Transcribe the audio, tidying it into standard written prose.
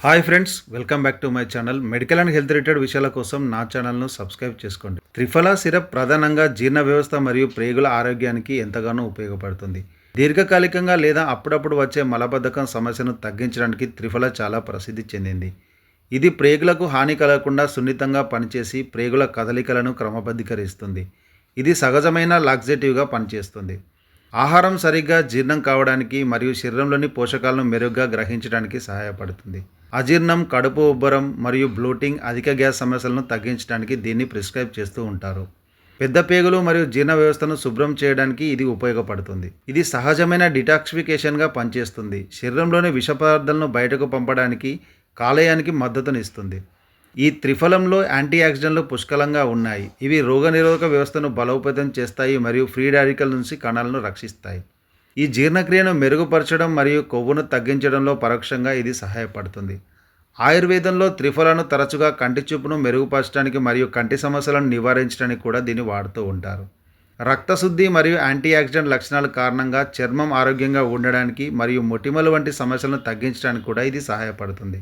Hi friends, welcome back to my channel. Medical and health related విషయాల కోసం నా ఛానల్ను సబ్స్క్రైబ్ చేసుకోండి. త్రిఫలా సిరప్ ప్రధానంగా జీర్ణ వ్యవస్థ మరియు ప్రేగుల ఆరోగ్యానికి ఎంతగానో ఉపయోగపడుతుంది. దీర్ఘకాలికంగా లేదా అప్పుడప్పుడు వచ్చే మలబద్ధకం సమస్యను తగ్గించడానికి త్రిఫలా చాలా ప్రసిద్ధి చెందింది. ఇది ప్రేగులకు హాని కలగకుండా సున్నితంగా పనిచేసి ప్రేగుల కదలికలను క్రమబద్ధీకరిస్తుంది. ఇది సహజమైన లాక్సేటివ్గా పనిచేస్తుంది. ఆహారం సరిగ్గా జీర్ణం కావడానికి మరియు శరీరంలోని పోషకాలను మెరుగ్గా గ్రహించడానికి సహాయపడుతుంది. అజీర్ణం, కడుపు ఉబ్బరం మరియు బ్లోటింగ్, అధిక గ్యాస్ సమస్యలను తగ్గించడానికి దీన్ని ప్రిస్క్రైబ్ చేస్తూ ఉంటారు. పెద్ద పేగులు మరియు జీర్ణ వ్యవస్థను శుభ్రం చేయడానికి ఇది ఉపయోగపడుతుంది. ఇది సహజమైన డిటాక్సిఫికేషన్గా పనిచేస్తుంది. శరీరంలోని విష పదార్థాలను బయటకు పంపడానికి కాలేయానికి మద్దతునిస్తుంది. ఈ త్రిఫలంలో యాంటీ ఆక్సిడెంట్లు పుష్కలంగా ఉన్నాయి. ఇవి రోగనిరోధక వ్యవస్థను బలోపేతం చేస్తాయి మరియు ఫ్రీ రాడికల్ నుంచి కణాలను రక్షిస్తాయి. ఈ జీర్ణక్రియను మెరుగుపరచడం మరియు కొవ్వును తగ్గించడంలో పరోక్షంగా ఇది సహాయపడుతుంది. ఆయుర్వేదంలో త్రిఫలను తరచుగా కంటి చూపును మెరుగుపరచడానికి మరియు కంటి సమస్యలను నివారించడానికి కూడా దీన్ని వాడుతూ ఉంటారు. రక్తశుద్ధి మరియు యాంటీ ఆక్సిడెంట్ లక్షణాల కారణంగా చర్మం ఆరోగ్యంగా ఉండడానికి మరియు మొటిమలు వంటి సమస్యలను తగ్గించడానికి కూడా ఇది సహాయపడుతుంది.